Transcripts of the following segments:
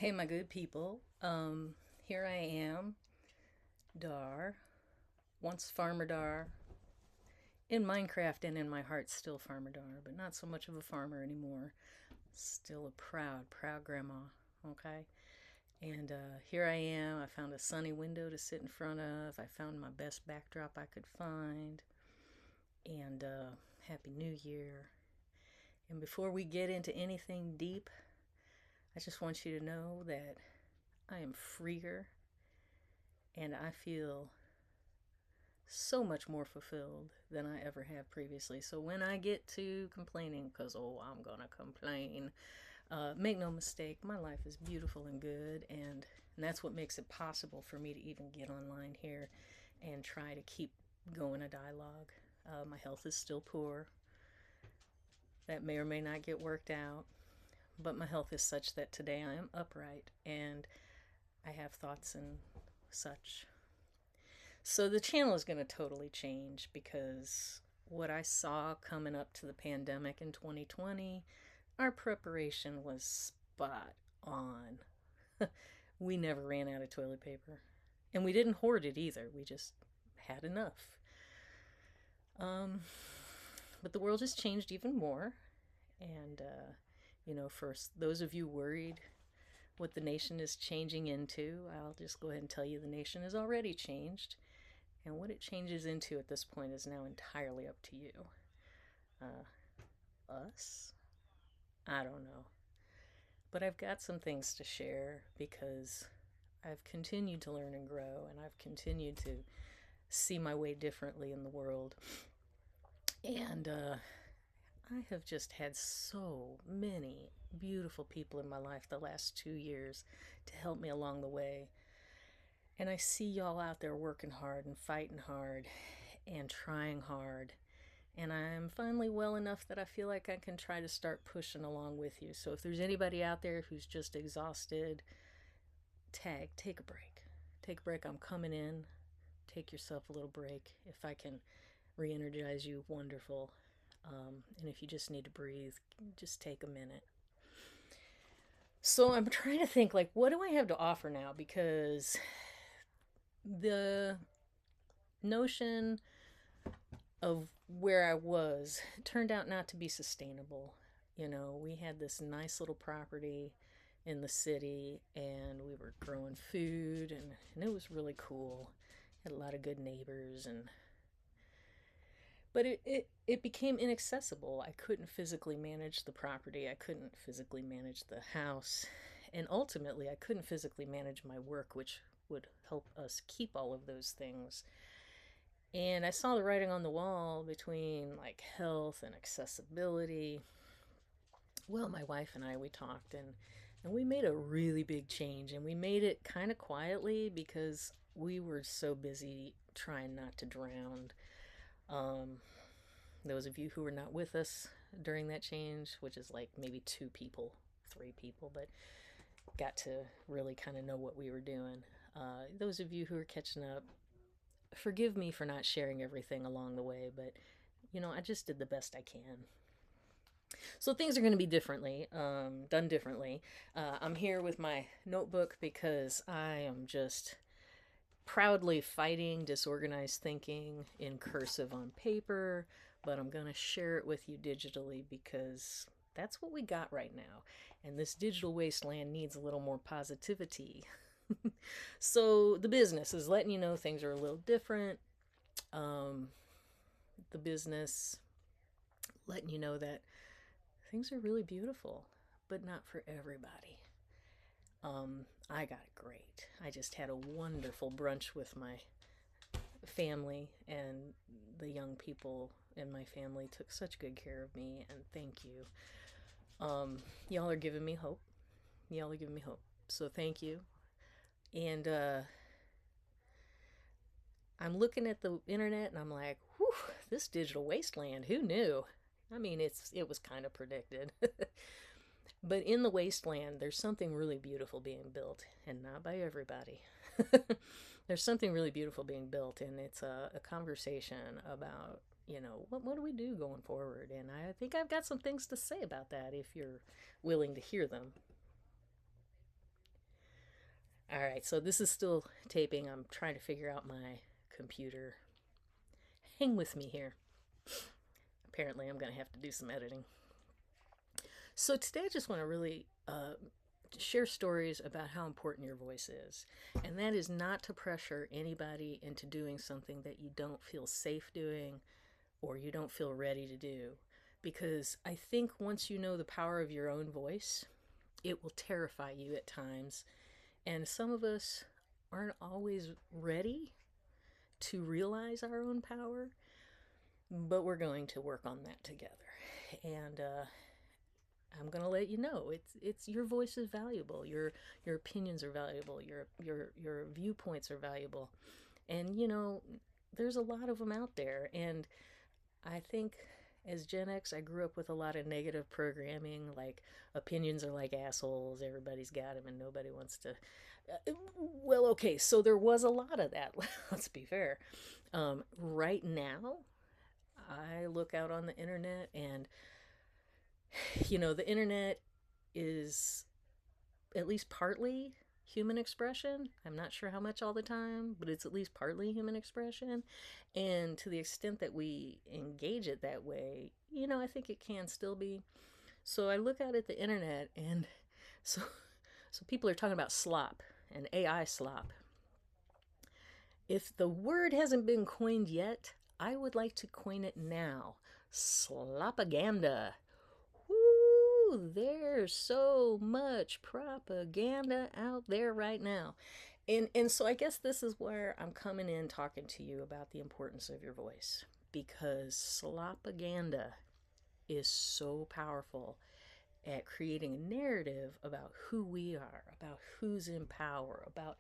Hey, my good people. Here I am, Dar, once Farmer Dar, in Minecraft and in my heart, still Farmer Dar, but not so much of a farmer anymore. Still a proud grandma, okay? And here I am. I found a sunny window to sit in front of. I found my best backdrop I could find. And Happy New Year. And before we get into anything deep, I just want you to know that I am freer and I feel so much more fulfilled than I ever have previously. So when I get to complaining, because I'm gonna complain, make no mistake, my life is beautiful and good, and that's what makes it possible for me to even get online here and try to keep going a dialogue. My health is still poor. That may or may not get worked out, but my health is such that today I am upright and I have thoughts and such. So the channel is going to totally change because what I saw coming up to the pandemic in 2020, our preparation was spot on. We never ran out of toilet paper. And we didn't hoard it either. We just had enough. Um, but the world has changed even more. And, for those of you worried what the nation is changing into, I'll just go ahead and tell you the nation has already changed. And what it changes into at this point is now entirely up to you. Us? I don't know. But I've got some things to share because I've continued to learn and grow, and I've continued to see my way differently in the world. And I have just had so many beautiful people in my life the last 2 years to help me along the way. And I see y'all out there working hard and fighting hard and trying hard. And I'm finally well enough that I feel like I can try to start pushing along with you. So if there's anybody out there who's just exhausted, take a break. Take a break. I'm coming in. Take yourself a little break. If I can re energize you, wonderful. And if you just need to breathe, just take a minute. So I'm trying to think, like, what do I have to offer now? Because the notion of where I was turned out not to be sustainable. We had this nice little property in the city and we were growing food and it was really cool. Had a lot of good neighbors but it became inaccessible. I couldn't physically manage the property. I couldn't physically manage the house. And ultimately, I couldn't physically manage my work, which would help us keep all of those things. And I saw the writing on the wall between like health and accessibility. Well, my wife and I, we talked and we made a really big change. And we made it kind of quietly because we were so busy trying not to drown. Um, those of you who were not with us during that change, which is like maybe 2 people, 3 people, but got to really kind of know what we were doing. Those of you who are catching up, forgive me for not sharing everything along the way, but I just did the best I can. So things are going to be done differently. I'm here with my notebook because I am just proudly fighting disorganized thinking in cursive on paper, but I'm going to share it with you digitally because that's what we got right now. And this digital wasteland needs a little more positivity. So the business is letting you know things are a little different. Um, the business letting you know that things are really beautiful, but not for everybody. I got it great. I just had a wonderful brunch with my family, and the young people in my family took such good care of me, and thank you. Y'all are giving me hope. Y'all are giving me hope. So thank you. And I'm looking at the internet and I'm like, whew, this digital wasteland, who knew? I mean, it was kind of predicted. But in the wasteland, there's something really beautiful being built, and not by everybody. There's something really beautiful being built, and it's a conversation about, what do we do going forward? And I think I've got some things to say about that if you're willing to hear them. All right, so this is still taping. I'm trying to figure out my computer. Hang with me here. Apparently, I'm going to have to do some editing. So, today I just want to really share stories about how important your voice is. And that is not to pressure anybody into doing something that you don't feel safe doing or you don't feel ready to do. Because I think once you know the power of your own voice, it will terrify you at times. And some of us aren't always ready to realize our own power, but we're going to work on that together. And I'm going to let you know it's your voice is valuable. Your opinions are valuable. Your viewpoints are valuable. And there's a lot of them out there. And I think as Gen X, I grew up with a lot of negative programming, like opinions are like assholes, everybody's got them, and nobody wants to. Well, okay, so there was a lot of that, let's be fair. Right now, I look out on the internet, and, the internet is at least partly human expression. I'm not sure how much all the time, but it's at least partly human expression. And to the extent that we engage it that way, I think it can still be. So I look out at the internet, and so so people are talking about slop and AI slop. If the word hasn't been coined yet, I would like to coin it now. Slopagandah. Woo! There's so much propaganda out there right now. And so I guess this is where I'm coming in talking to you about the importance of your voice. Because Slopagandah is so powerful at creating a narrative about who we are, about who's in power, about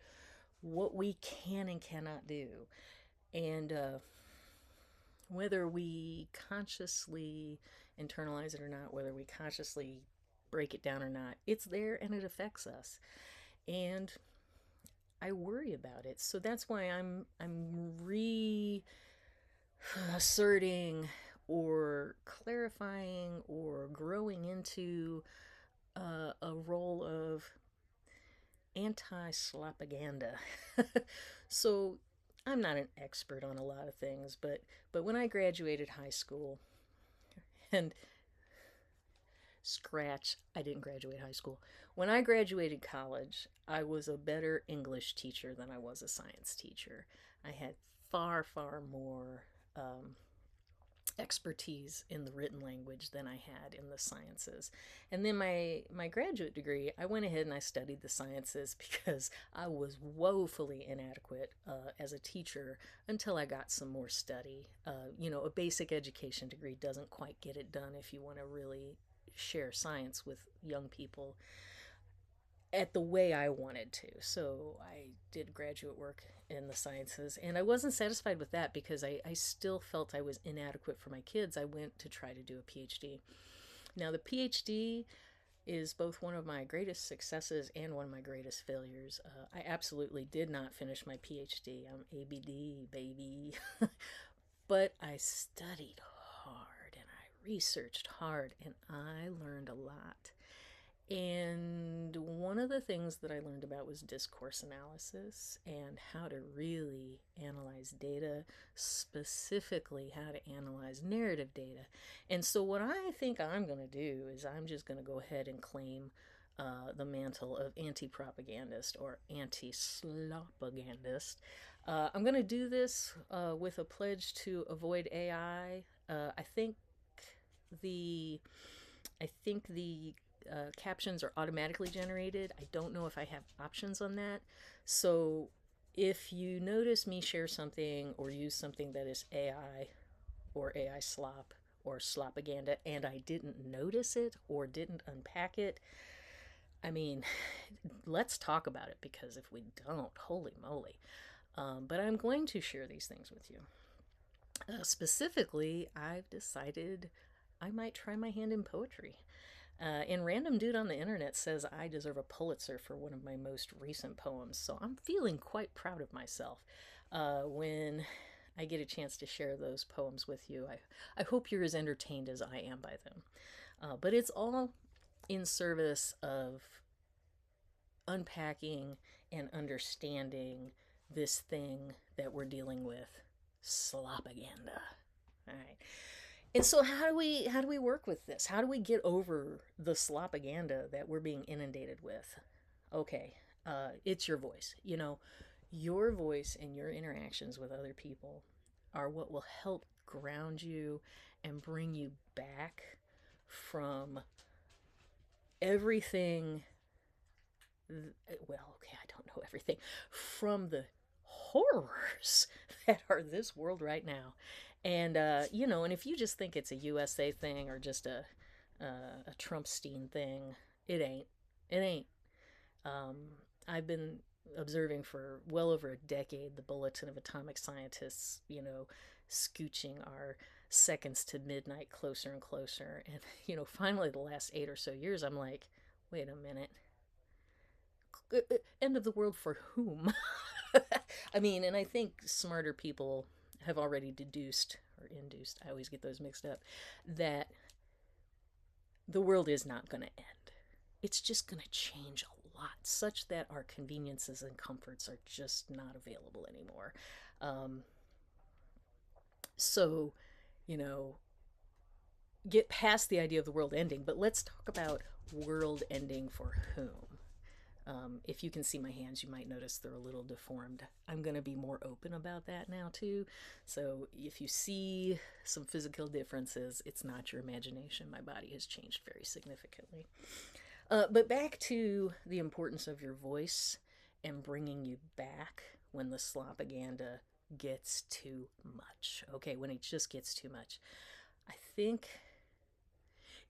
what we can and cannot do. And whether we consciously internalize it or not, whether we consciously break it down or not, it's there and it affects us. And I worry about it. So that's why I'm reasserting or clarifying or growing into a role of anti-slopaganda. So I'm not an expert on a lot of things, but when I graduated high school, and scratch, I didn't graduate high school. When I graduated college, I was a better English teacher than I was a science teacher. I had far, far more expertise in the written language than I had in the sciences. And then my graduate degree, I went ahead and I studied the sciences because I was woefully inadequate as a teacher until I got some more study. A basic education degree doesn't quite get it done if you want to really share science with young people at the way I wanted to. So I did graduate work in the sciences, and I wasn't satisfied with that because I still felt I was inadequate for my kids. I went to try to do a PhD. Now, the PhD is both one of my greatest successes and one of my greatest failures. I absolutely did not finish my PhD. I'm ABD, baby. But I studied hard and I researched hard and I learned a lot. And one of the things that I learned about was discourse analysis and how to really analyze data, specifically how to analyze narrative data. And so, what I think I'm going to do is I'm just going to go ahead and claim the mantle of anti propagandist or anti slopagandist. I'm going to do this with a pledge to avoid AI. I think the captions are automatically generated. I don't know if I have options on that. So if you notice me share something or use something that is AI or AI slop or slopaganda and I didn't notice it or didn't unpack it, I mean, let's talk about it, because if we don't, holy moly. But I'm going to share these things with you. Specifically, I've decided I might try my hand in poetry. And random dude on the internet says I deserve a Pulitzer for one of my most recent poems, so I'm feeling quite proud of myself when I get a chance to share those poems with you. I hope you're as entertained as I am by them. But it's all in service of unpacking and understanding this thing that we're dealing with, Slopagandah. All right. And so how do we work with this? How do we get over the Slopagandah that we're being inundated with? Okay, it's your voice. Your voice and your interactions with other people are what will help ground you and bring you back from everything. Well, okay, I don't know everything, from the horrors that are this world right now. And if you just think it's a USA thing or just a Trumpstein thing, it ain't. It ain't. Um, I've been observing for well over a decade the Bulletin of Atomic Scientists, scooching our seconds to midnight closer and closer. And, finally, the last 8 or so years, I'm like, wait a minute. End of the world for whom? I mean, and I think smarter people have already deduced or induced, I always get those mixed up, that the world is not going to end. It's just going to change a lot, such that our conveniences and comforts are just not available anymore. Um, so, you know, get past the idea of the world ending, but let's talk about world ending for whom. If you can see my hands, you might notice they're a little deformed. I'm going to be more open about that now, too. So if you see some physical differences, it's not your imagination. My body has changed very significantly. But back to the importance of your voice and bringing you back when the Slopagandah gets too much. Okay, when it just gets too much. I think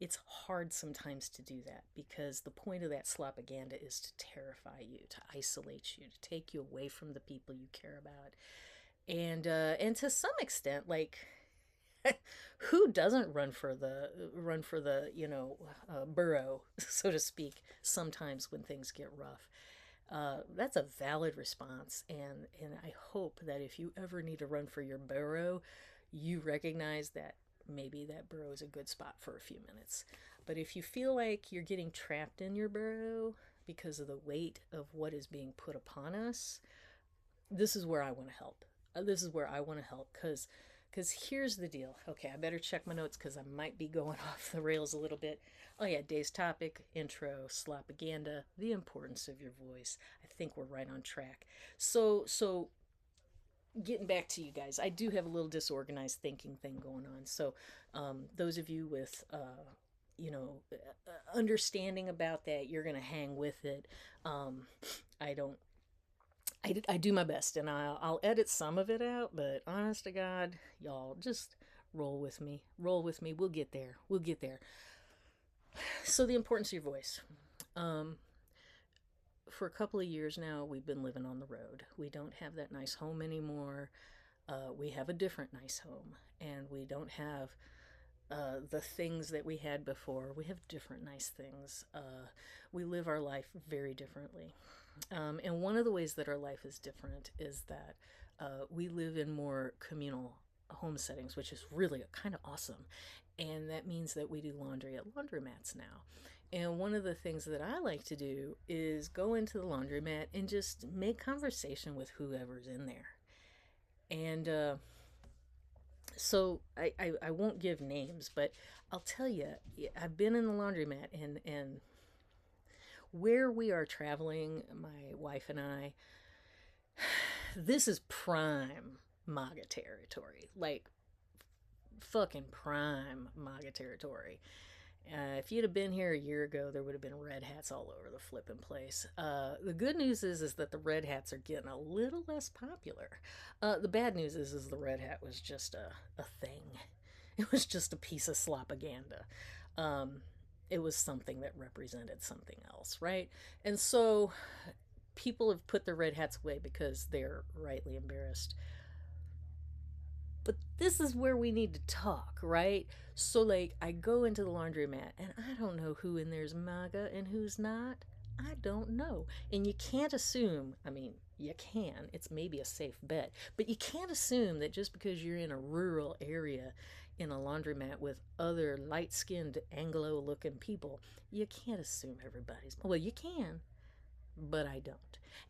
it's hard sometimes to do that because the point of that Slopagandah is to terrify you, to isolate you, to take you away from the people you care about. And to some extent, like, who doesn't run for the burrow, so to speak, sometimes when things get rough? That's a valid response, and I hope that if you ever need to run for your burrow, you recognize that maybe that burrow is a good spot for a few minutes. But if you feel like you're getting trapped in your burrow because of the weight of what is being put upon us, this is where I want to help. This is where I want to help because here's the deal. Okay, I better check my notes because I might be going off the rails a little bit. Oh yeah, day's topic, intro, Slopagandah, the importance of your voice. I think we're right on track. So getting back to you guys, I do have a little disorganized thinking thing going on. So those of you with understanding about that, you're gonna hang with it. I don't I do my best, and I'll edit some of it out, but honest to God, y'all, just roll with me. Roll with me. We'll get there. We'll get there. So, the importance of your voice. Um, for a couple of years now, we've been living on the road. We don't have that nice home anymore. We have a different nice home, and we don't have the things that we had before. We have different nice things. We live our life very differently. And one of the ways that our life is different is that we live in more communal home settings, which is really kind of awesome. And that means that we do laundry at laundromats now. And one of the things that I like to do is go into the laundromat and just make conversation with whoever's in there. And so I won't give names, but I'll tell you, I've been in the laundromat, and where we are traveling, my wife and I, this is prime MAGA territory. Like, fucking prime MAGA territory. If you'd have been here a year ago, there would have been red hats all over the flipping place. The good news is that the red hats are getting a little less popular. The bad news is the red hat was just a thing. It was just a piece of Slopagandah. It was something that represented something else, right? And so people have put their red hats away because they're rightly embarrassed. But this is where we need to talk, right? So, like, I go into the laundromat and I don't know who in there's MAGA and who's not. I don't know. And you can't assume, I mean, you can, it's maybe a safe bet, but you can't assume that just because you're in a rural area in a laundromat with other light skinned Anglo looking people, you can't assume everybody's. Well, you can. but I don't.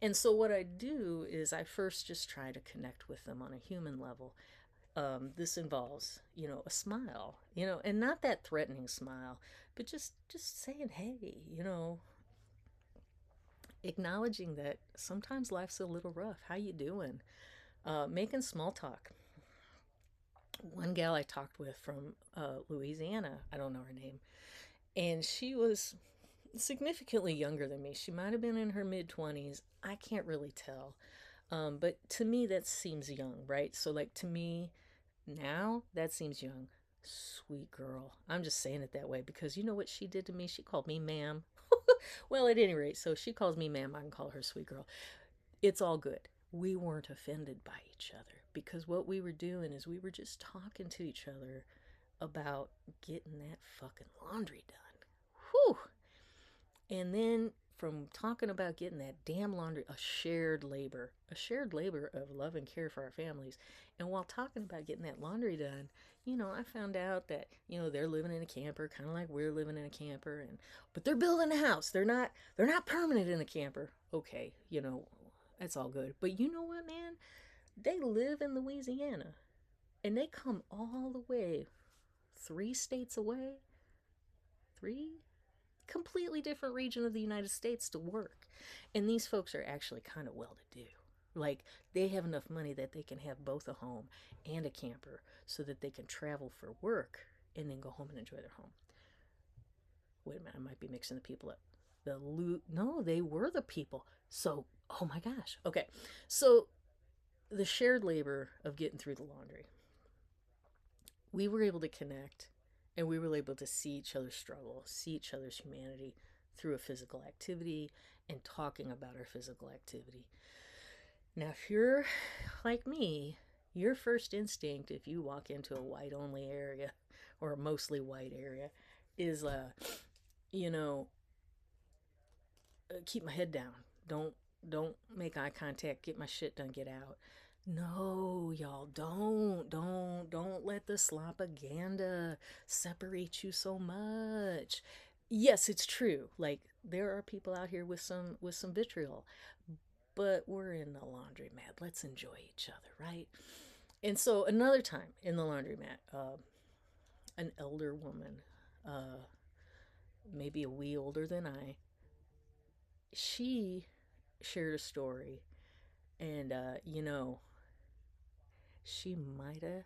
And so what I do is I first just try to connect with them on a human level. This involves, a smile, and not that threatening smile, but just saying, hey, acknowledging that sometimes life's a little rough. How you doing? Making small talk. One gal I talked with from Louisiana, I don't know her name, and she was significantly younger than me. She might have been in her mid 20s. I can't really tell. But to me, that seems young, right? So, like, to me, now, that seems young. Sweet girl. I'm just saying it that way because you know what she did to me? She called me ma'am. Well, at any rate, so she calls me ma'am. I can call her sweet girl. It's all good. We weren't offended by each other because what we were doing is we were just talking to each other about getting that fucking laundry done. Whew. And then from talking about getting that damn laundry, a shared labor of love and care for our families. And while talking about getting that laundry done, I found out that, they're living in a camper, kind of like we're living in a camper, but they're building a house. They're not permanent in a camper. Okay, that's all good. But you know what, man? They live in Louisiana and they come all the way 3 states away, three completely different region of the United States to work. And these folks are actually kind of well to do. Like, they have enough money that they can have both a home and a camper so that they can travel for work and then go home and enjoy their home. Wait a minute, I might be mixing the people up. No, they were the people. So, oh my gosh. Okay. So, the shared labor of getting through the laundry, we were able to connect and we were able to see each other's struggle, see each other's humanity through a physical activity and talking about our physical activity. Now, if you're like me, your first instinct if you walk into a white only area or a mostly white area is, you know, keep my head down. Don't make eye contact. Get my shit done. Get out. No, y'all, don't let the slopagandah separate you so much. Yes, it's true. Like, there are people out here with some vitriol, but we're in the laundromat. Let's enjoy each other, right? And so another time in the laundromat, an elder woman, uh, maybe a wee older than I, she shared a story, and she might have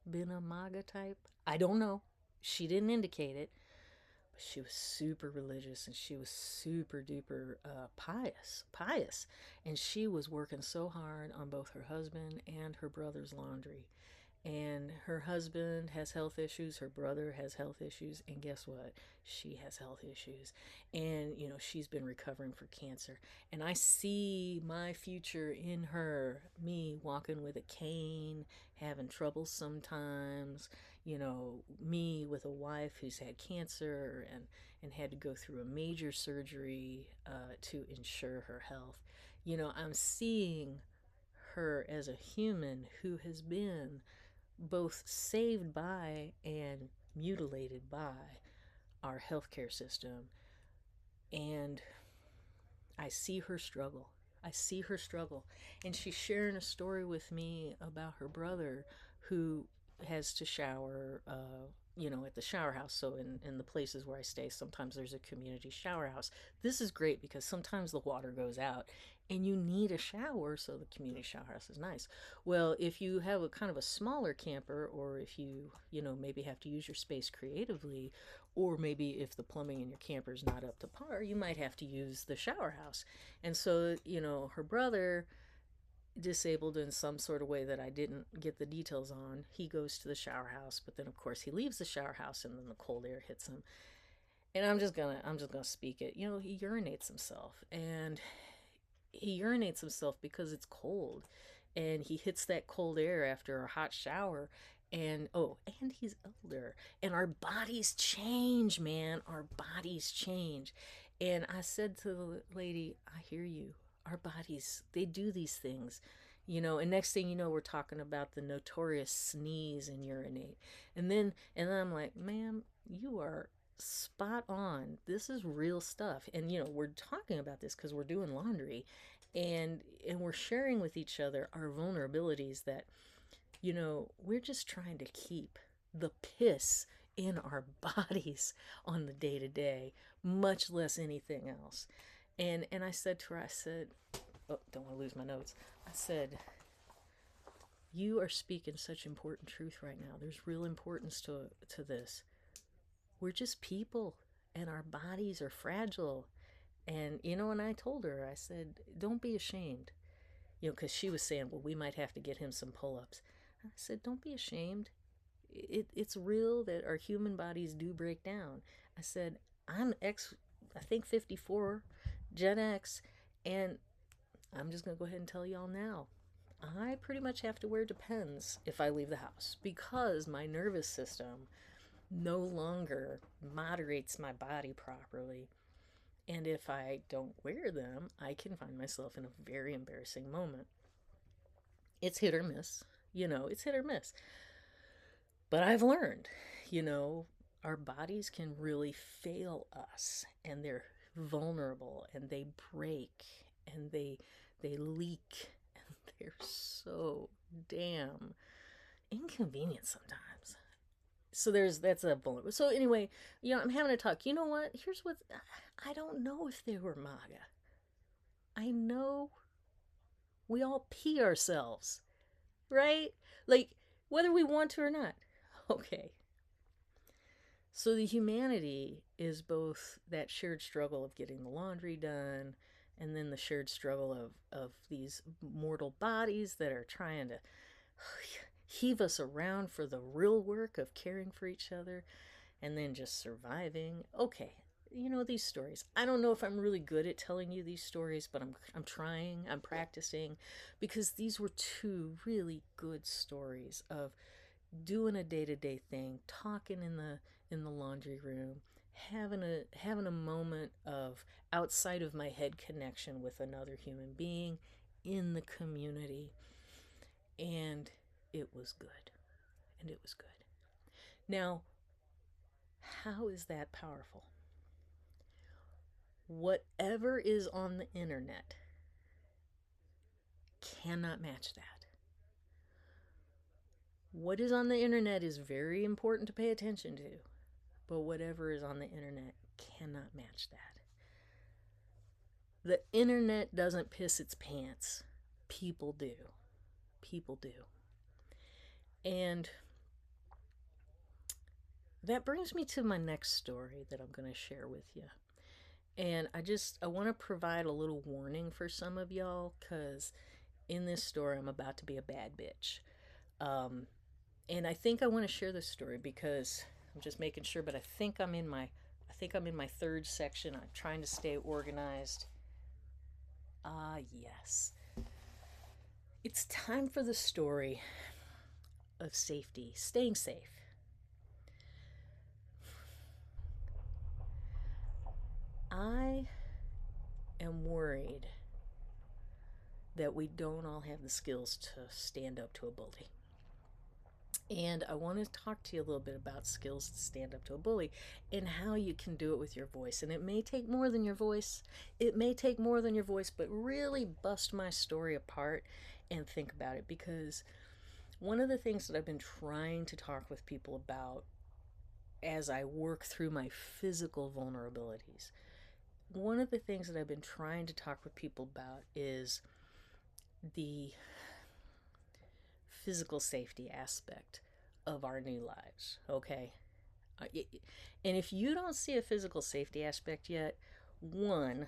been a MAGA type. I don't know. She didn't indicate it, but she was super religious and she was super duper pious, and she was working so hard on both her husband and her brother's laundry. And her husband has health issues, her brother has health issues, and guess what? She has health issues. And, she's been recovering for cancer. And I see my future in her, me walking with a cane, having trouble sometimes, me with a wife who's had cancer and had to go through a major surgery to ensure her health. I'm seeing her as a human who has been both saved by and mutilated by our healthcare system. And I see her struggle. I see her struggle. And she's sharing a story with me about her brother who has to shower, at the shower house. So in the places where I stay, sometimes there's a community shower house. This is great because sometimes the water goes out and you need a shower, so the community shower house is nice. Well, if you have a kind of a smaller camper, or if maybe have to use your space creatively, or maybe if the plumbing in your camper is not up to par, you might have to use the shower house. And so, her brother, disabled in some sort of way that I didn't get the details on, he goes to the shower house, but then of course he leaves the shower house and then the cold air hits him. And I'm just gonna speak it. He urinates himself, and he urinates himself because it's cold, and he hits that cold air after a hot shower. And and he's older, and our bodies change, man. Our bodies change. And I said to the lady, I hear you. Our bodies, they do these things. And next thing you know, we're talking about the notorious sneeze and urinate. And then I'm like, ma'am, you are spot on. This is real stuff. And we're talking about this because we're doing laundry, and we're sharing with each other our vulnerabilities that we're just trying to keep the piss in our bodies on the day to day, much less anything else. And I said to her, I said, oh, don't want to lose my notes. I said, you are speaking such important truth right now. There's real importance to this. We're just people, and our bodies are fragile. And I told her, I said, don't be ashamed. Because she was saying, well, we might have to get him some pull ups. I said, don't be ashamed. It's real that our human bodies do break down. I said, I think 54, Gen X, and I'm just going to go ahead and tell y'all now. I pretty much have to wear Depends if I leave the house because my nervous system no longer moderates my body properly. And if I don't wear them, I can find myself in a very embarrassing moment. It's hit or miss. It's hit or miss. But I've learned, you know, our bodies can really fail us, and they're vulnerable, and they break, and they leak, and they're so damn inconvenient sometimes. So that's a vulnerable. So anyway, I'm having a talk. You know what? Here's what I don't know if they were MAGA. I know we all pee ourselves, right? Like, whether we want to or not. Okay. So the humanity is both that shared struggle of getting the laundry done, and then the shared struggle of these mortal bodies that are trying to heave us around for the real work of caring for each other, and then just surviving. Okay, these stories. I don't know if I'm really good at telling you these stories, but I'm trying. I'm practicing, because these were two really good stories of doing a day-to-day thing, talking in the laundry room, having a moment of outside of my head connection with another human being in the community, and it was good. And it was good. Now, how is that powerful? Whatever is on the internet cannot match that. What is on the internet is very important to pay attention to, but whatever is on the internet cannot match that. The internet doesn't piss its pants. People do. People do. And that brings me to my next story that I'm going to share with you. And I want to provide a little warning for some of y'all, because in this story I'm about to be a bad bitch. And I think I want to share this story because I'm just making sure, but I think I'm in my third section. I'm trying to stay organized. Yes. It's time for the story of safety, staying safe. I am worried that we don't all have the skills to stand up to a bully. And I want to talk to you a little bit about skills to stand up to a bully and how you can do it with your voice. And it may take more than your voice. But really bust my story apart and think about it, because one of the things that I've been trying to talk with people about as I work through my physical vulnerabilities, one of the things that I've been trying to talk with people about is the physical safety aspect of our new lives, okay? And if you don't see a physical safety aspect yet, one,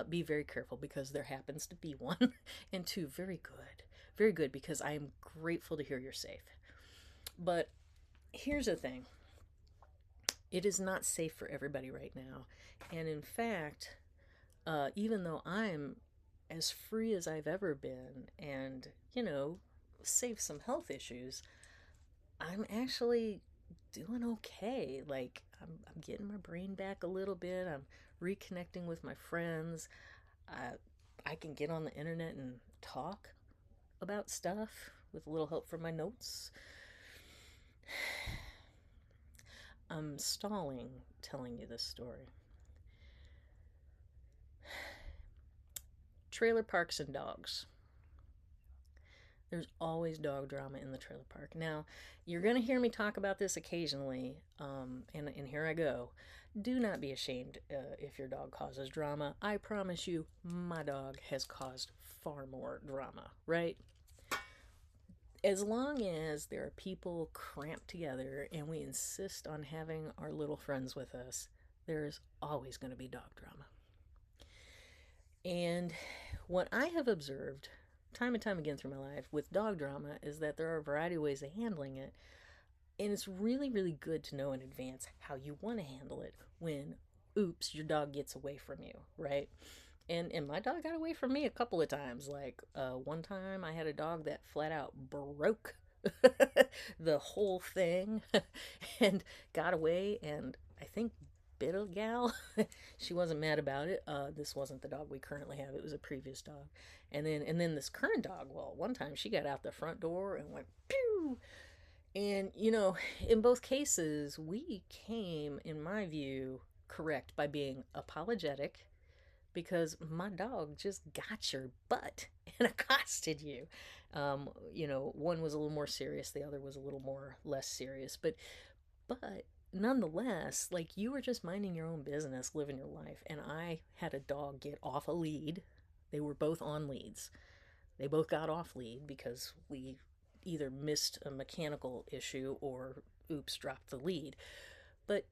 be very careful, because there happens to be one. And two, very good, because I am grateful to hear you're safe. But here's the thing. It is not safe for everybody right now. And in fact, even though I'm as free as I've ever been and, save some health issues, I'm actually doing okay. Like, I'm getting my brain back a little bit. I'm reconnecting with my friends. I can get on the internet and talk about stuff with a little help from my notes. I'm stalling telling you this story. Trailer parks and dogs. There's always dog drama in the trailer park. Now, you're going to hear me talk about this occasionally, and here I go. Do not be ashamed if your dog causes drama. I promise you, my dog has caused far more drama, right? As long as there are people cramped together and we insist on having our little friends with us, there's always going to be dog drama. And what I have observed time and time again through my life with dog drama is that there are a variety of ways of handling it. And it's really, really good to know in advance how you want to handle it when, oops, your dog gets away from you, right? And my dog got away from me a couple of times. Like one time I had a dog that flat out broke the whole thing and got away, and I think bit a gal. She wasn't mad about it. This wasn't the dog we currently have. It was a previous dog. And then this current dog, well, one time she got out the front door and went pew. And in both cases, we came, in my view, correct by being apologetic because my dog just got your butt and accosted you. One was a little more serious, the other was a little more less serious, but nonetheless, like, you were just minding your own business, living your life, and I had a dog get off a lead. They were both on leads. They both got off lead because we either missed a mechanical issue or oops, dropped the lead. But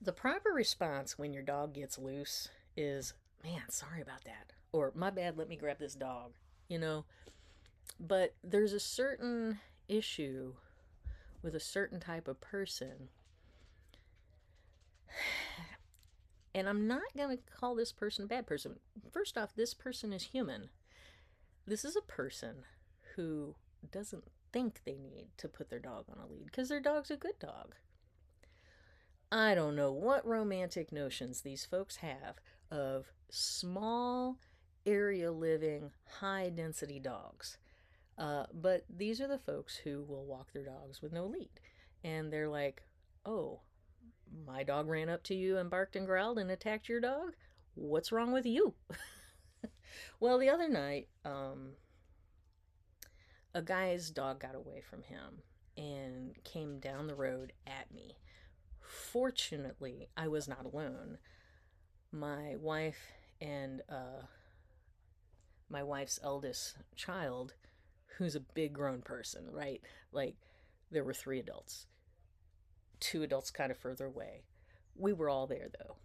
the proper response when your dog gets loose is, man, sorry about that. Or, my bad, let me grab this dog, you know? But there's a certain issue with a certain type of person. And I'm not going to call this person a bad person. First off, this person is human. This is a person who doesn't think they need to put their dog on a lead because their dog's a good dog. I don't know what romantic notions these folks have of small area living, high density dogs. But these are the folks who will walk their dogs with no lead. And they're like, oh, my dog ran up to you and barked and growled and attacked your dog? What's wrong with you? Well, the other night, a guy's dog got away from him and came down the road at me. Fortunately, I was not alone. My wife and my wife's eldest child, who's a big grown person, right? Like, there were 3 adults, 2 adults kind of further away. We were all there though.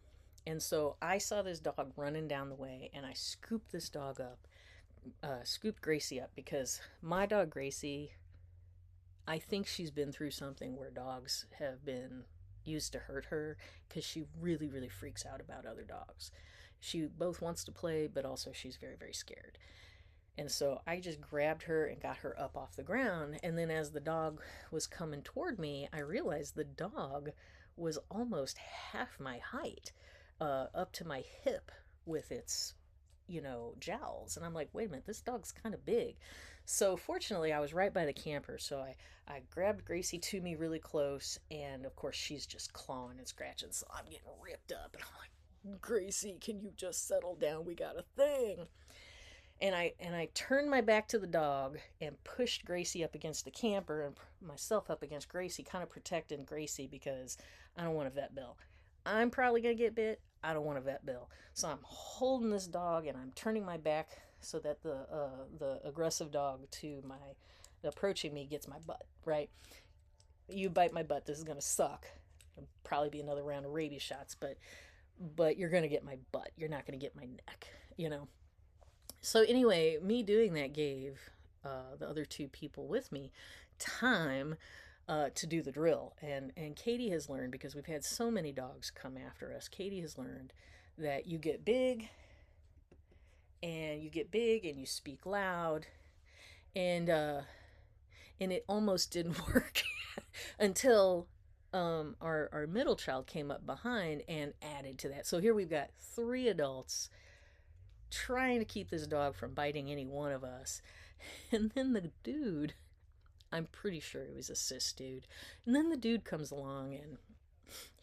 And so I saw this dog running down the way, and I scooped this dog up, scooped Gracie up, because my dog Gracie, I think she's been through something where dogs have been used to hurt her, because she really, really freaks out about other dogs. She both wants to play, but also she's very, very scared. And so I just grabbed her and got her up off the ground. And then as the dog was coming toward me, I realized the dog was almost half my height, up to my hip with its, jowls. And I'm like, wait a minute, this dog's kind of big. So fortunately, I was right by the camper. So I grabbed Gracie to me really close. And of course, she's just clawing and scratching. So I'm getting ripped up. And I'm like, Gracie, can you just settle down? We got a thing. And I turned my back to the dog and pushed Gracie up against the camper and myself up against Gracie, kind of protecting Gracie because I don't want a vet bill. I'm probably going to get bit. I don't want a vet bill. So I'm holding this dog and I'm turning my back so that the aggressive dog to my approaching me gets my butt, right? You bite my butt, this is going to suck. It'll probably be another round of rabies shots, but you're going to get my butt. You're not going to get my neck. So anyway, me doing that gave the other 2 people with me time to do the drill. And Katie has learned, because we've had so many dogs come after us, Katie has learned that you get big and you speak loud, and it almost didn't work until our middle child came up behind and added to that. So here we've got 3 adults trying to keep this dog from biting any one of us. And then the dude, I'm pretty sure it was a cis dude. And then the dude comes along, and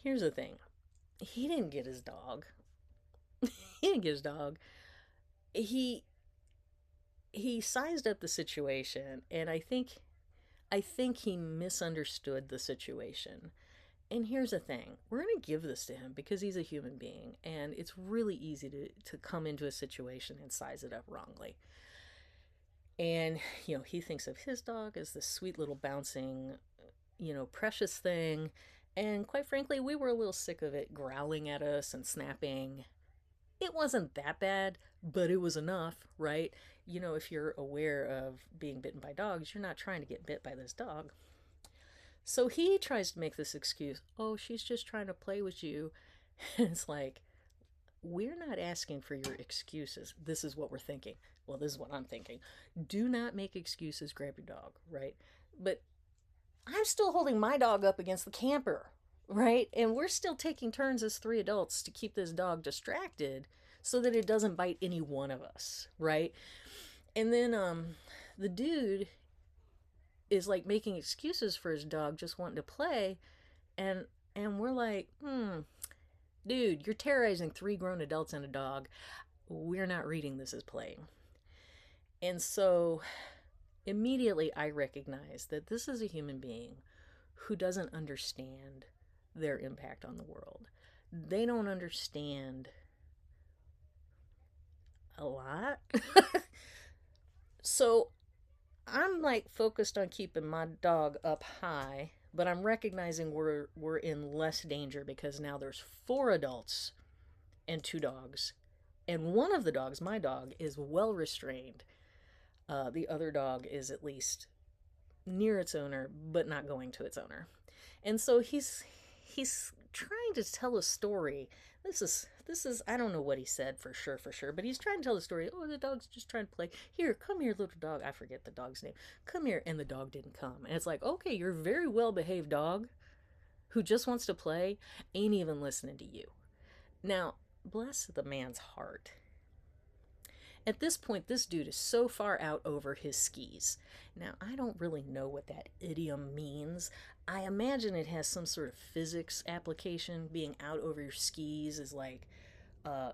here's the thing. He didn't get his dog. He didn't get his dog. He he sized up the situation, and I think he misunderstood the situation. And here's the thing, we're going to give this to him because he's a human being, and it's really easy to come into a situation and size it up wrongly. And, he thinks of his dog as this sweet little bouncing, precious thing. And quite frankly, we were a little sick of it growling at us and snapping. It wasn't that bad, but it was enough, right? If you're aware of being bitten by dogs, you're not trying to get bit by this dog. So he tries to make this excuse, oh, she's just trying to play with you. And it's like, we're not asking for your excuses. This is what we're thinking. Well, this is what I'm thinking. Do not make excuses, grab your dog, right? But I'm still holding my dog up against the camper, right? And we're still taking turns as three adults to keep this dog distracted so that it doesn't bite any one of us, right? And then the dude is like making excuses for his dog just wanting to play, and we're like, dude, you're terrorizing three grown adults and a dog. We're not reading this as playing. And so immediately I recognize that this is a human being who doesn't understand their impact on the world. They don't understand a lot. So I'm like focused on keeping my dog up high, but I'm recognizing we're in less danger because now there's four adults and two dogs. And one of the dogs, my dog, is well restrained. The other dog is at least near its owner, but not going to its owner. And so he's trying to tell a story. This is I don't know what he said for sure, but he's trying to tell the story. Oh, the dog's just trying to play. Here, come here, little dog. I forget the dog's name. Come here, and the dog didn't come. And it's like, okay, you're a very well behaved dog who just wants to play, ain't even listening to you. Now, bless the man's heart. At this point, this dude is so far out over his skis. Now, I don't really know what that idiom means. I imagine it has some sort of physics application. Being out over your skis is like,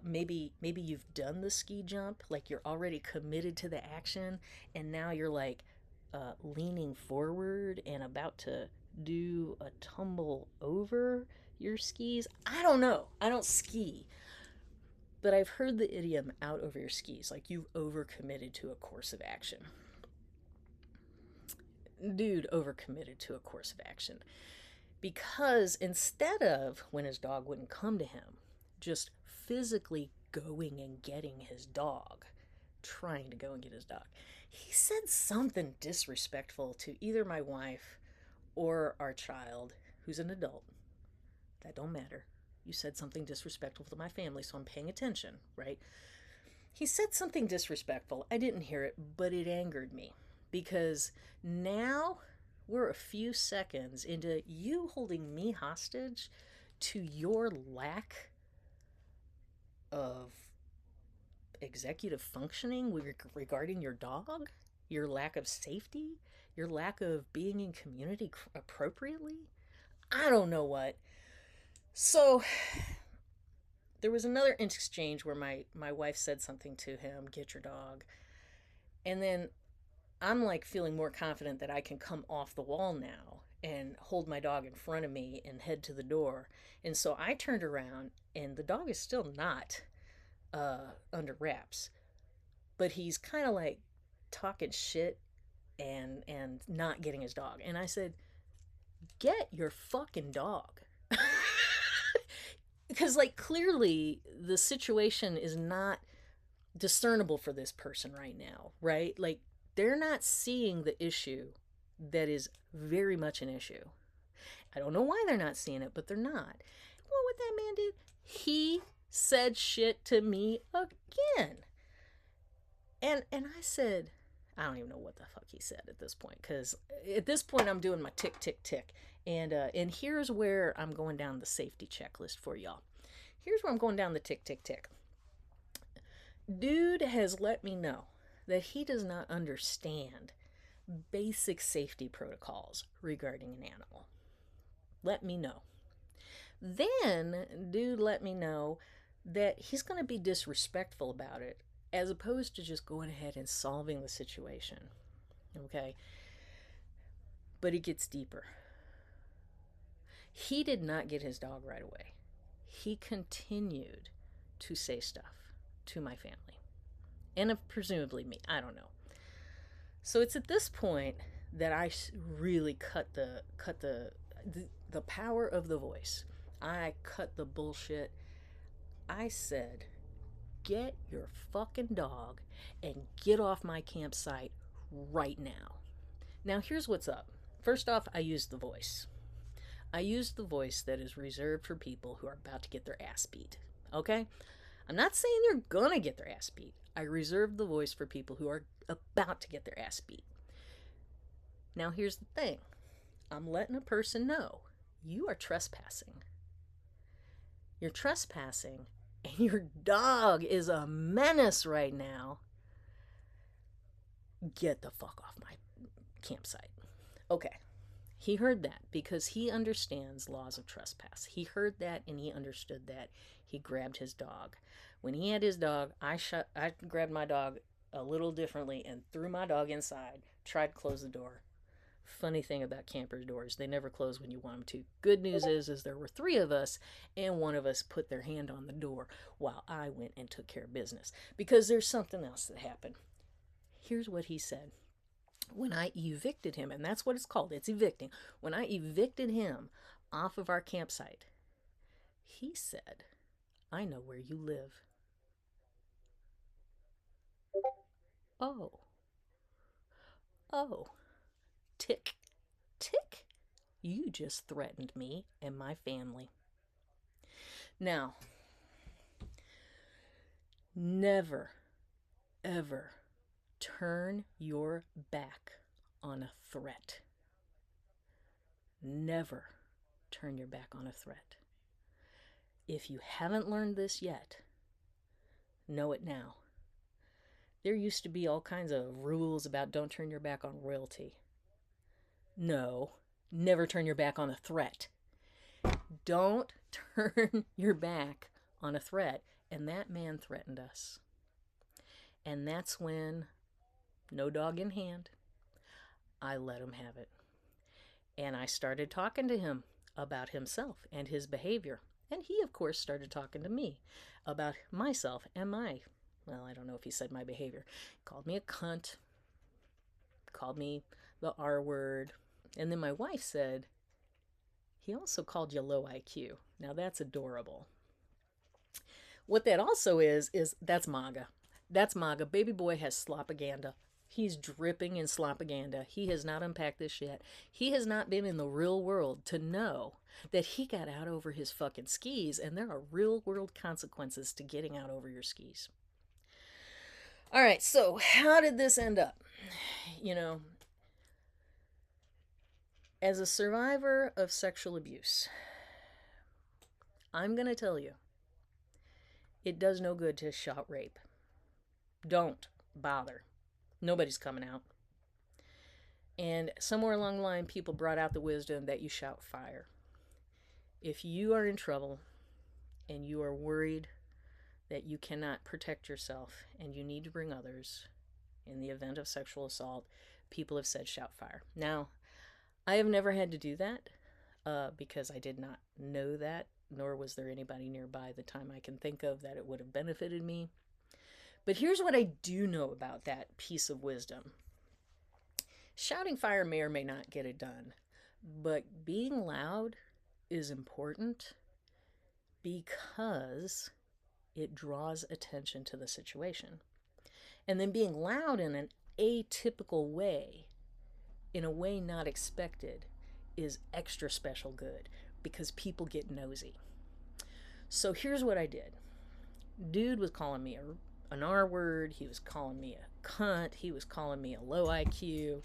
maybe you've done the ski jump, like you're already committed to the action, and now you're like leaning forward and about to do a tumble over your skis. I don't know. I don't ski. But I've heard the idiom out over your skis, like you've overcommitted to a course of action. Dude overcommitted to a course of action. Because instead of, when his dog wouldn't come to him, just physically going and getting his dog, trying to go and get his dog, he said something disrespectful to either my wife or our child, who's an adult. That don't matter. You said something disrespectful to my family, so I'm paying attention, right? He said something disrespectful. I didn't hear it, but it angered me because now we're a few seconds into you holding me hostage to your lack of executive functioning regarding your dog, your lack of safety, your lack of being in community appropriately. I don't know what. So there was another exchange where my wife said something to him, get your dog. And then I'm like feeling more confident that I can come off the wall now and hold my dog in front of me and head to the door. And so I turned around, and the dog is still not under wraps, but he's kind of like talking shit and not getting his dog. And I said, get your fucking dog. Because like clearly the situation is not discernible for this person right now, right? Like they're not seeing the issue that is very much an issue. I don't know why they're not seeing it, but they're not. Well, what that man did, he said shit to me again. And I said, I don't even know what the fuck he said at this point, because at this point I'm doing my tick, tick, tick. And here's where I'm going down the safety checklist for y'all. Here's where I'm going down the tick, tick, tick. Dude has let me know that he does not understand basic safety protocols regarding an animal. Let me know. Then, dude let me know that he's going to be disrespectful about it as opposed to just going ahead and solving the situation. Okay? But it gets deeper. He did not get his dog right away. He continued to say stuff to my family and presumably me. I don't know. So it's at this point that I really cut the power of the voice. I cut the bullshit. I said, get your fucking dog and get off my campsite right now. Now, here's what's up. First off, I used the voice. I used the voice that is reserved for people who are about to get their ass beat. Okay? I'm not saying they're gonna get their ass beat. I reserved the voice for people who are about to get their ass beat. Now, here's the thing. I'm letting a person know you are trespassing. You're trespassing, and your dog is a menace right now. Get the fuck off my campsite. Okay. He heard that because he understands laws of trespass. He heard that and he understood that. He grabbed his dog. When he had his dog, I grabbed my dog a little differently and threw my dog inside, tried to close the door. Funny thing about campers' doors, they never close when you want them to. Good news is there were 3 of us, and one of us put their hand on the door while I went and took care of business. Because there's something else that happened. Here's what he said. When I evicted him, and that's what it's called, it's evicting. When I evicted him off of our campsite, he said, I know where you live. Oh. Oh. Tick. Tick. You just threatened me and my family. Now, never, ever turn your back on a threat. Never turn your back on a threat. If you haven't learned this yet, know it now. There used to be all kinds of rules about don't turn your back on royalty. No, never turn your back on a threat. Don't turn your back on a threat. And that man threatened us. And that's when, no dog in hand, I let him have it. And I started talking to him about himself and his behavior. And he, of course, started talking to me about myself and well, I don't know if he said my behavior. He called me a cunt, called me the R word. And then my wife said, he also called you low IQ. Now that's adorable. What that also is that's maga. That's maga. Baby boy has slopagandah. He's dripping in slopagandah. He has not unpacked this yet. He has not been in the real world to know that he got out over his fucking skis, and there are real world consequences to getting out over your skis. All right, so how did this end up? You know, as a survivor of sexual abuse, I'm going to tell you, it does no good to shout rape. Don't bother. Nobody's coming out. And somewhere along the line, people brought out the wisdom that you shout fire. If you are in trouble and you are worried that you cannot protect yourself and you need to bring others in the event of sexual assault, people have said shout fire. Now, I have never had to do that because I did not know that, nor was there anybody nearby the time I can think of that it would have benefited me. But here's what I do know about that piece of wisdom. Shouting fire may or may not get it done, but being loud is important because it draws attention to the situation. And then being loud in an atypical way, in a way not expected, is extra special good because people get nosy. So here's what I did. Dude was calling me an R word. He was calling me a cunt. He was calling me a low IQ.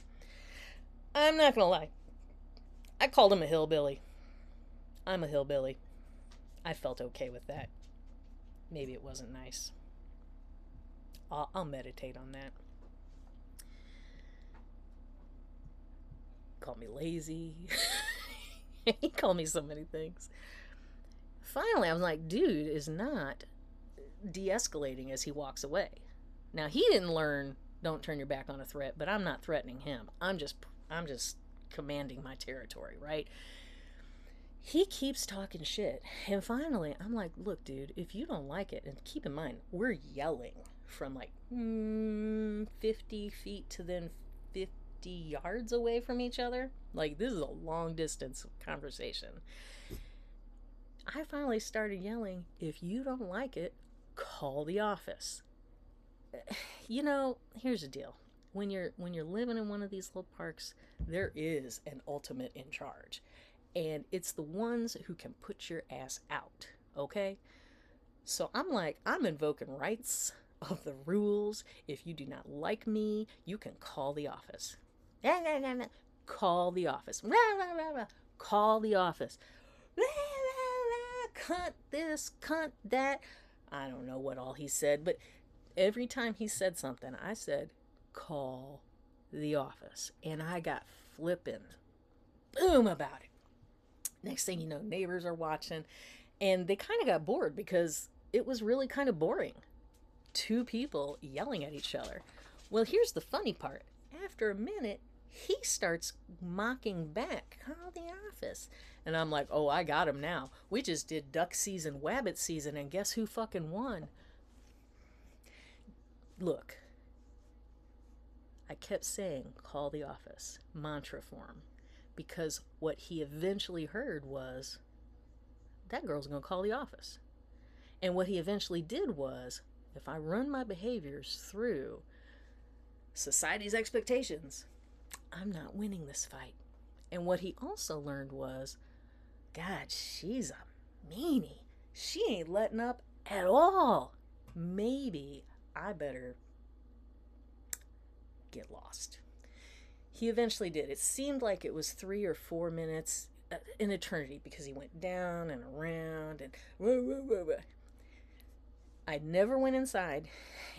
I'm not gonna lie. I called him a hillbilly. I'm a hillbilly. I felt okay with that. Maybe it wasn't nice. I'll meditate on that. called me lazy. He called me so many things. Finally, I was like, dude is not de-escalating as he walks away. Now, he didn't learn don't turn your back on a threat, but I'm not threatening him. I'm just commanding my territory, right? He keeps talking shit. And finally, I'm like, look, dude, if you don't like it, and keep in mind, we're yelling from like 50 feet to then 50 yards away from each other. Like, this is a long distance conversation. I finally started yelling, if you don't like it, call the office. You know, here's the deal. When you're living in one of these little parks, there is an ultimate in charge. And it's the ones who can put your ass out, okay? So I'm like, I'm invoking rights of the rules. If you do not like me, you can call the office. Call the office. Call the office. Cunt this, cunt that. I don't know what all he said, but every time he said something, I said, call the office. And I got flippin' boom about it. Next thing you know, neighbors are watching, and they kind of got bored because it was really kind of boring. Two people yelling at each other. Well, here's the funny part. After a minute, he starts mocking back, call the office. And I'm like, oh, I got him now. We just did duck season, wabbit season, and guess who fucking won? Look, I kept saying, call the office, mantra form. Because what he eventually heard was, that girl's going to call the office. And what he eventually did was, if I run my behaviors through society's expectations, I'm not winning this fight. And what he also learned was, God, she's a meanie. She ain't letting up at all. Maybe I better get lost. He eventually did. It seemed like it was 3 or 4 minutes, an eternity, because he went down and around and I never went inside,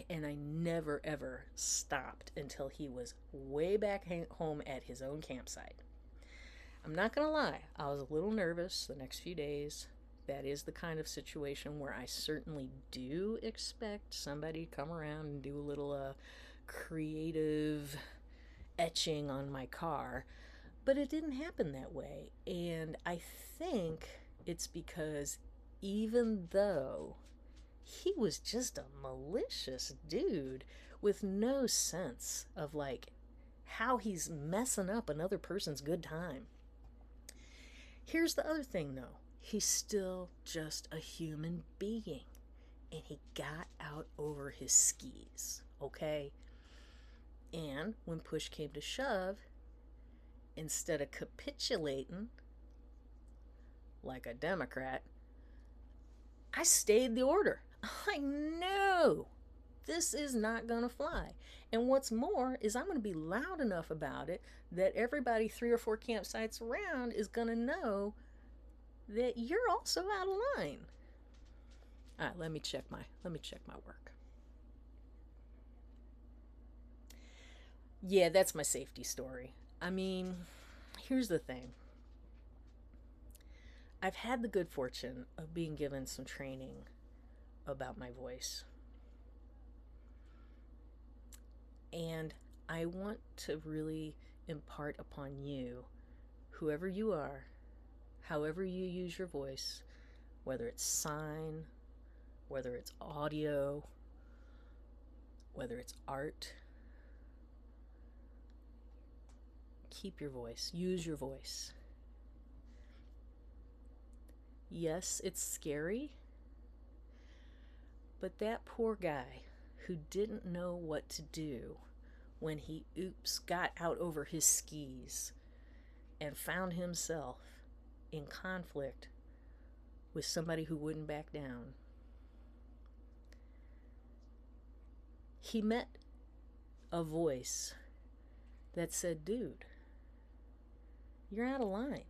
and I never ever stopped until he was way back home at his own campsite. I'm not gonna lie, I was a little nervous the next few days. That is the kind of situation where I certainly do expect somebody to come around and do a little creative etching on my car, but it didn't happen that way. And I think it's because even though he was just a malicious dude with no sense of like how he's messing up another person's good time. Here's the other thing though, he's still just a human being, and he got out over his skis, okay? And when push came to shove, instead of capitulating like a Democrat, I stayed the order. I'm like, no, this is not going to fly. And what's more is I'm going to be loud enough about it that everybody 3 or 4 campsites around is going to know that you're also out of line. All right, let me check my work. Yeah, that's my safety story. I mean, here's the thing. I've had the good fortune of being given some training about my voice. And I want to really impart upon you, whoever you are, however you use your voice, whether it's sign, whether it's audio, whether it's art, keep your voice. Use your voice. Yes, it's scary, but that poor guy who didn't know what to do when he got out over his skis and found himself in conflict with somebody who wouldn't back down. He met a voice that said, dude, you're out of line.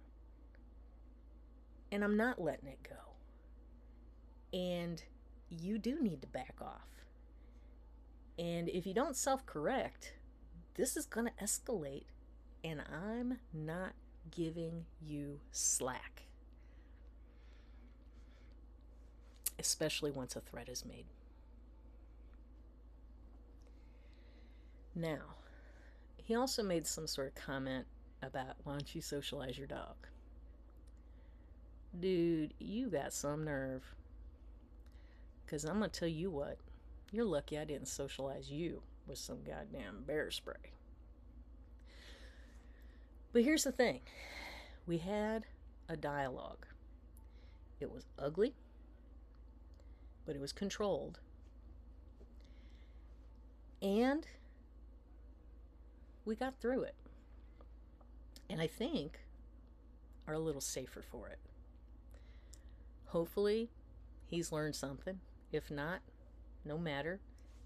And I'm not letting it go. And you do need to back off. And if you don't self-correct, this is going to escalate And I'm not giving you slack, especially once a threat is made. Now, he also made some sort of comment about, why don't you socialize your dog? Dude, you got some nerve. Because I'm going to tell you what, you're lucky I didn't socialize you with some goddamn bear spray. But here's the thing. We had a dialogue. It was ugly, but it was controlled. And we got through it. And I think are a little safer for it. Hopefully, he's learned something. If not, no matter.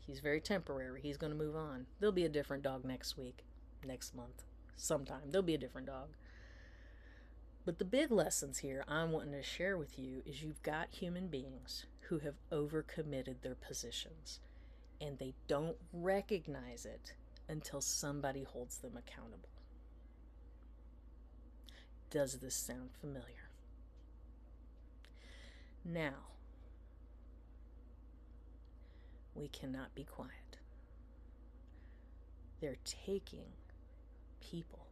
He's very temporary. He's going to move on. There'll be a different dog next week, next month, sometime. There'll be a different dog. But the big lessons here I'm wanting to share with you is you've got human beings who have overcommitted their positions, and they don't recognize it until somebody holds them accountable. Does this sound familiar? Now, we cannot be quiet. They're taking people.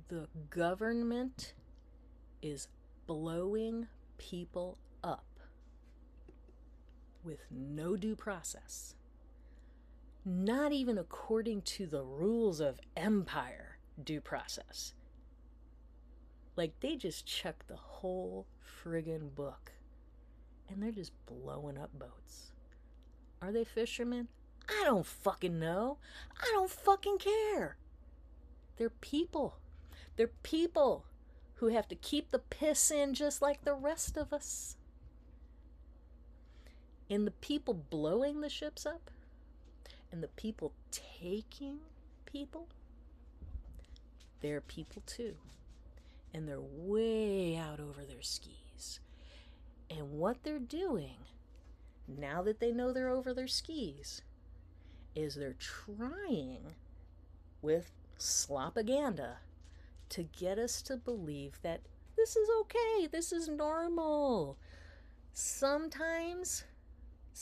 The government is blowing people up with no due process. Not even according to the rules of empire due process. Like, they just chucked the whole friggin' book. And they're just blowing up boats. Are they fishermen? I don't fucking know. I don't fucking care. They're people. They're people who have to keep the piss in just like the rest of us. And the people blowing the ships up, and the people taking people, they're people too. And they're way out over their skis. And what they're doing, now that they know they're over their skis, is they're trying with Slopagandah to get us to believe that this is okay, this is normal. Sometimes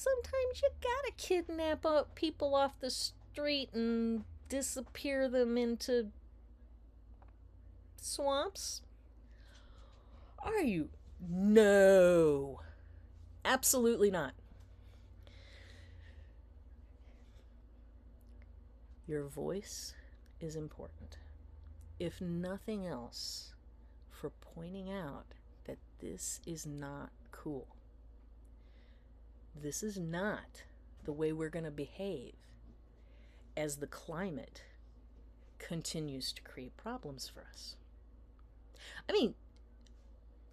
you gotta kidnap people off the street and disappear them into swamps. Are you? No. Absolutely not. Your voice is important. If nothing else, for pointing out that this is not cool. This is not the way we're going to behave as the climate continues to create problems for us. I mean,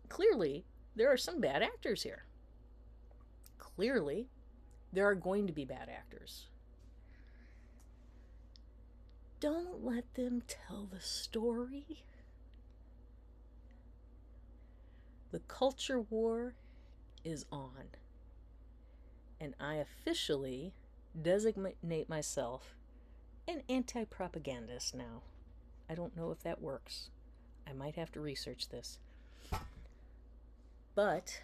clearly, there are some bad actors here. Clearly, there are going to be bad actors. Don't let them tell the story. The culture war is on. And I officially designate myself an anti-propagandist now. I don't know if that works. I might have to research this. But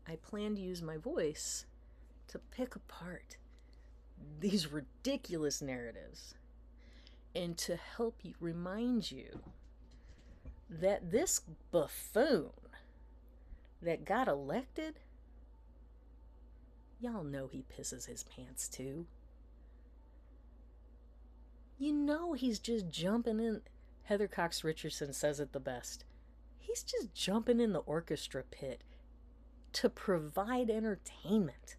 I plan to use my voice to pick apart these ridiculous narratives and to help you, remind you that this buffoon that got elected, y'all know he pisses his pants too. You know he's just jumping in. Heather Cox Richardson says it the best. He's just jumping in the orchestra pit to provide entertainment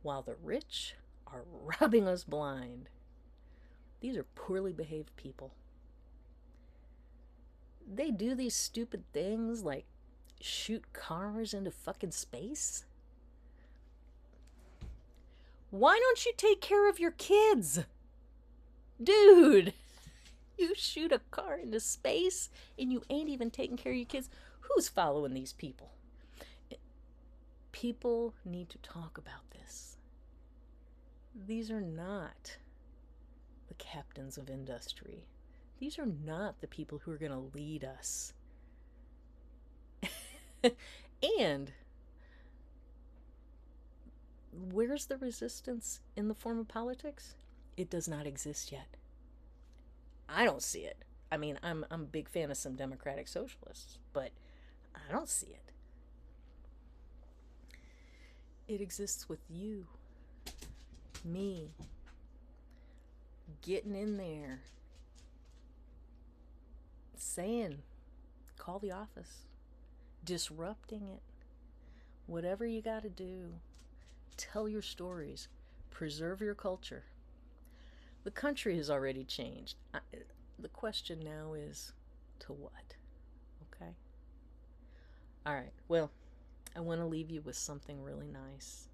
while the rich are robbing us blind. These are poorly behaved people. They do these stupid things like shoot cars into fucking space. Why don't you take care of your kids? Dude, you shoot a car into space and you ain't even taking care of your kids. Who's following these people? People need to talk about this. These are not the captains of industry. These are not the people who are going to lead us. And where's the resistance in the form of politics? It does not exist yet. I don't see it. I mean, I'm a big fan of some democratic socialists, but I don't see it. It exists with you, me, getting in there, saying, call the office, disrupting it, whatever you got to do. Tell your stories, preserve your culture. The country has already changed. The question now is, to what? Okay? All right, well, I want to leave you with something really nice.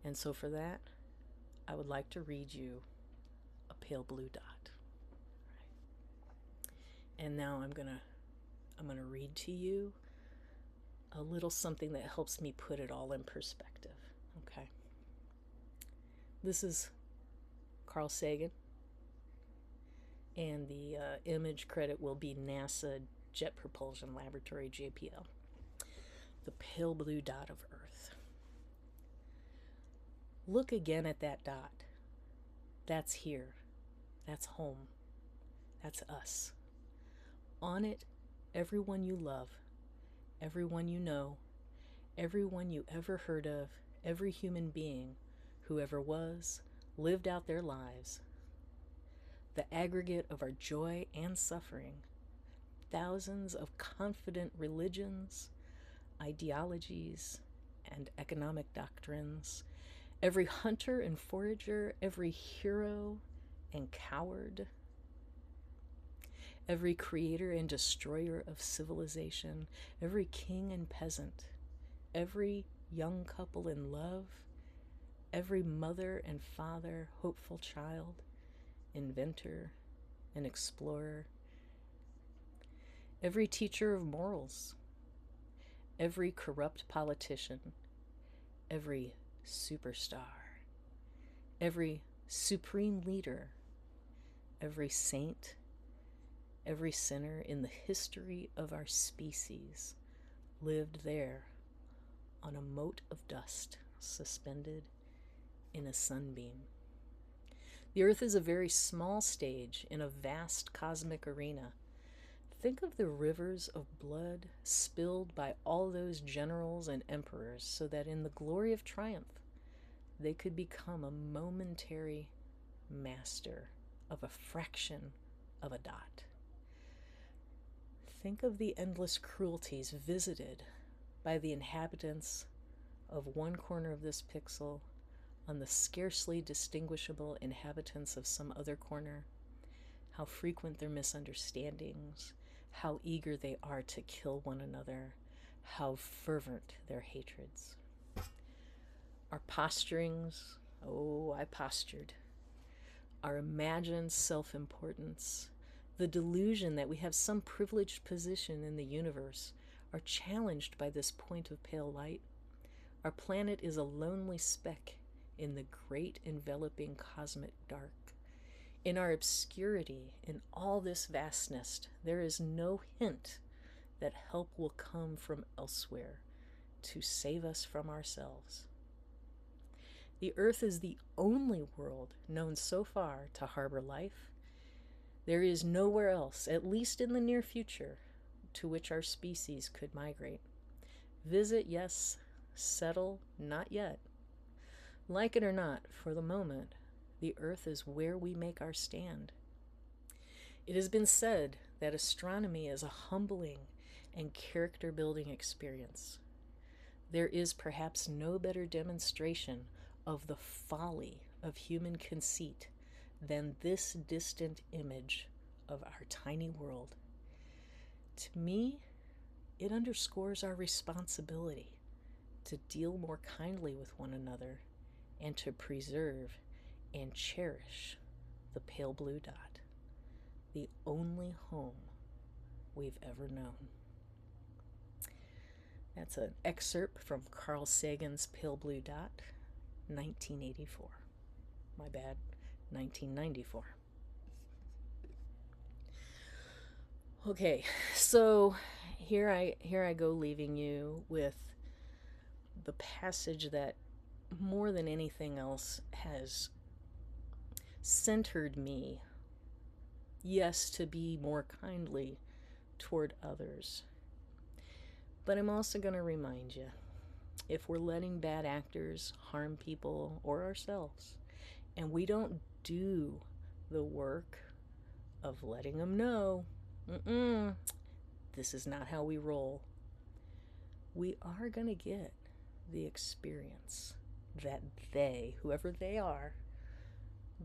And so for that, I would like to read you a pale blue dot. And now I'm gonna read to you a little something that helps me put it all in perspective. Okay. This is Carl Sagan, and the image credit will be NASA Jet Propulsion Laboratory, JPL. The pale blue dot of Earth. Look again at that dot. That's here. That's home. That's us. On it, everyone you love, everyone you know, everyone you ever heard of, every human being who ever was, lived out their lives. The aggregate of our joy and suffering, thousands of confident religions, ideologies, and economic doctrines, every hunter and forager, every hero and coward, every creator and destroyer of civilization, every king and peasant, every young couple in love, every mother and father, hopeful child, inventor and explorer, every teacher of morals, every corrupt politician, every superstar, every supreme leader, every saint, every sinner in the history of our species lived there on a mote of dust suspended in a sunbeam. The Earth is a very small stage in a vast cosmic arena. Think of the rivers of blood spilled by all those generals and emperors so that in the glory of triumph they could become a momentary master of a fraction of a dot. Think of the endless cruelties visited by the inhabitants of one corner of this pixel on the scarcely distinguishable inhabitants of some other corner, how frequent their misunderstandings, how eager they are to kill one another, how fervent their hatreds. Our posturings, oh, I postured, our imagined self-importance, the delusion that we have some privileged position in the universe are challenged by this point of pale light. Our planet is a lonely speck in the great enveloping cosmic dark. In our obscurity, in all this vastness, there is no hint that help will come from elsewhere to save us from ourselves. The Earth is the only world known so far to harbor life. There is nowhere else, at least in the near future, to which our species could migrate. Visit, yes. Settle, not yet. Like it or not, for the moment, the Earth is where we make our stand. It has been said that astronomy is a humbling and character-building experience. There is perhaps no better demonstration of the folly of human conceit than this distant image of our tiny world. To me, it underscores our responsibility to deal more kindly with one another and to preserve and cherish the pale blue dot, the only home we've ever known. That's an excerpt from Carl Sagan's Pale Blue Dot, 1984. My bad. 1994. Okay, so here I go, leaving you with the passage that more than anything else has centered me, yes, to be more kindly toward others. But I'm also going to remind you, if we're letting bad actors harm people or ourselves, and we don't do the work of letting them know, this is not how we roll, we are going to get the experience that they, whoever they are,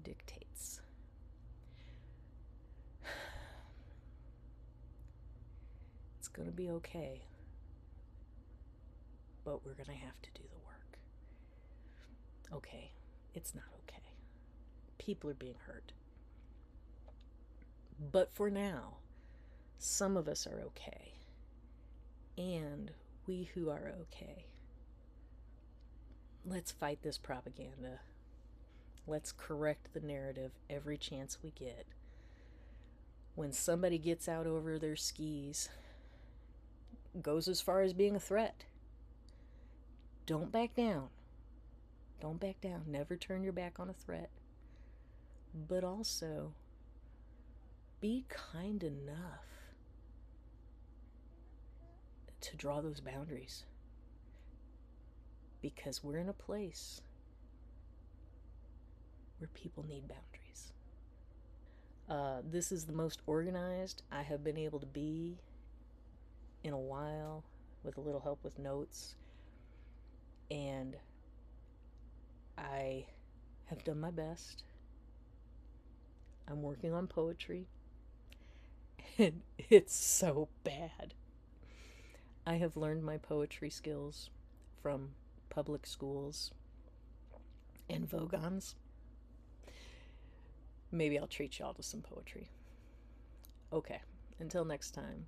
dictates. It's going to be okay, but we're going to have to do the work. Okay, it's not okay. People are being hurt. But for now, some of us are okay. And we who are okay, let's fight this propaganda. Let's correct the narrative every chance we get. When somebody gets out over their skis, goes as far as being a threat, don't back down. Don't back down. Never turn your back on a threat. But also, be kind enough to draw those boundaries. Because we're in a place where people need boundaries. This is the most organized I have been able to be in a while, with a little help with notes. And I have done my best. I'm working on poetry, and it's so bad. I have learned my poetry skills from public schools and Vogons. Maybe I'll treat y'all to some poetry. Okay, until next time.